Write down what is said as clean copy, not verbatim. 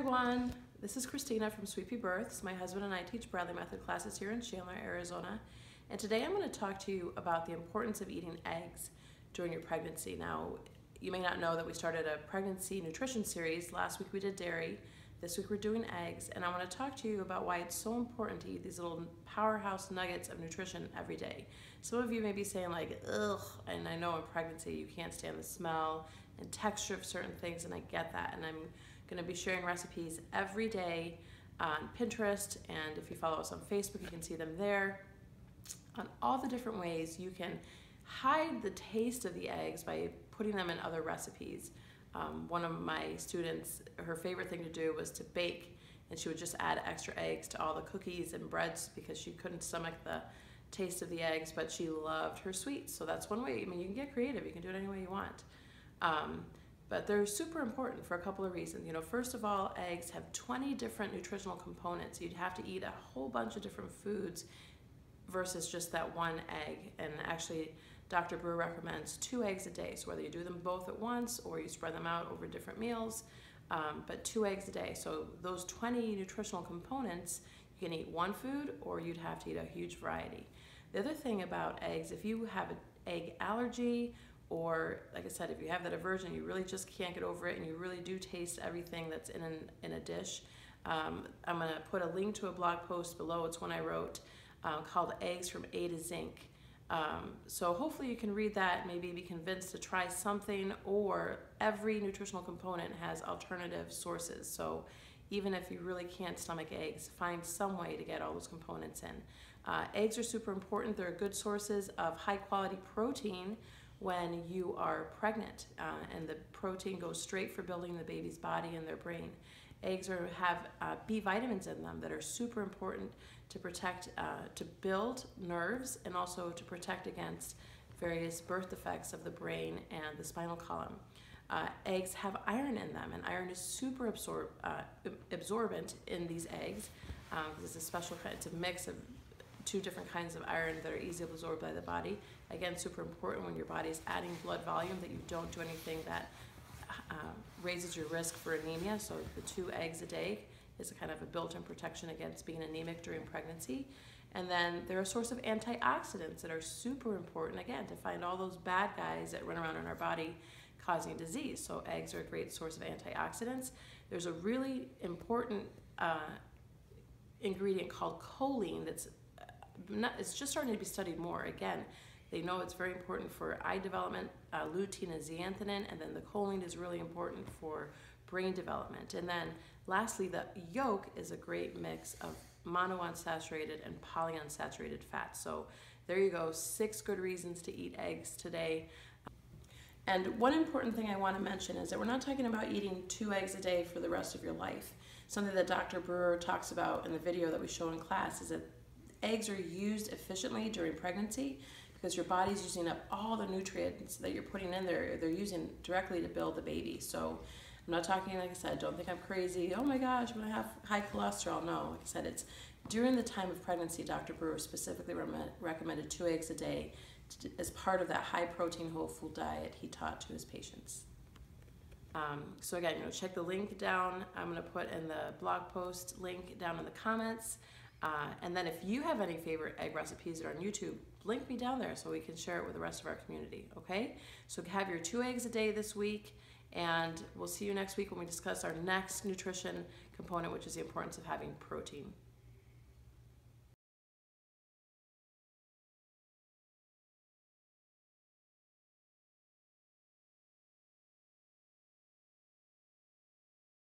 everyone, this is Christina from Sweet Pea Births. My husband and I teach Bradley Method classes here in Chandler, Arizona. And today I'm going to talk to you about the importance of eating eggs during your pregnancy. Now, you may not know that we started a pregnancy nutrition series. Last week we did dairy. This week we're doing eggs. And I want to talk to you about why it's so important to eat these little powerhouse nuggets of nutrition every day. Some of you may be saying like, ugh, and I know in pregnancy you can't stand the smell and texture of certain things, and I get that. And I'm going to be sharing recipes every day on Pinterest, and if you follow us on Facebook, you can see them there, on all the different ways you can hide the taste of the eggs by putting them in other recipes. One of my students, her favorite thing to do was to bake, and she would just add extra eggs to all the cookies and breads because she couldn't stomach the taste of the eggs, but she loved her sweets. So that's one way. I mean, you can get creative, you can do it any way you want. But they're super important for a couple of reasons. You know, first of all, eggs have 20 different nutritional components. You'd have to eat a whole bunch of different foods versus just that one egg. And actually, Dr. Brewer recommends 2 eggs a day. So whether you do them both at once or you spread them out over different meals, but 2 eggs a day. So those 20 nutritional components, you can eat one food or you'd have to eat a huge variety. The other thing about eggs, if you have an egg allergy, or like I said, if you have that aversion, you really just can't get over it and you really do taste everything that's in a dish. I'm going to put a link to a blog post below. It's one I wrote called Eggs from A to Zinc. So hopefully you can read that, maybe be convinced to try something, or every nutritional component has alternative sources. So even if you really can't stomach eggs, find some way to get all those components in. Eggs are super important. They're good sources of high quality protein when you are pregnant, and the protein goes straight for building the baby's body and their brain. Eggs have B vitamins in them that are super important to protect, to build nerves, and also to protect against various birth defects of the brain and the spinal column. Eggs have iron in them, and iron is super absorbent in these eggs. It's a special kind, it's a mix of 2 different kinds of iron that are easily absorbed by the body. Again, super important when your body is adding blood volume that you don't do anything that raises your risk for anemia. So the 2 eggs a day is a kind of a built-in protection against being anemic during pregnancy. And then they're a source of antioxidants that are super important, again, to find all those bad guys that run around in our body causing disease. So eggs are a great source of antioxidants. There's a really important ingredient called choline that's it's just starting to be studied more. Again, they know it's very important for eye development. Lutein is zeaxanthin, and then the choline is really important for brain development. And then lastly, the yolk is a great mix of monounsaturated and polyunsaturated fats. So there you go, 6 good reasons to eat eggs today. And one important thing I want to mention is that we're not talking about eating 2 eggs a day for the rest of your life. Something that Dr. Brewer talks about in the video that we show in class is that eggs are used efficiently during pregnancy because your body's using up all the nutrients that you're putting in there. They're using directly to build the baby. So I'm not talking, like I said, don't think I'm crazy. Oh my gosh, I'm gonna have high cholesterol. No, like I said, it's during the time of pregnancy. Dr. Brewer specifically recommended 2 eggs a day as part of that high protein whole food diet he taught to his patients. So again, check the link down. I'm gonna put in the blog post link down in the comments. And then if you have any favorite egg recipes that are on YouTube, link me down there so we can share it with the rest of our community, okay? So have your 2 eggs a day this week, and we'll see you next week when we discuss our next nutrition component, which is the importance of having protein.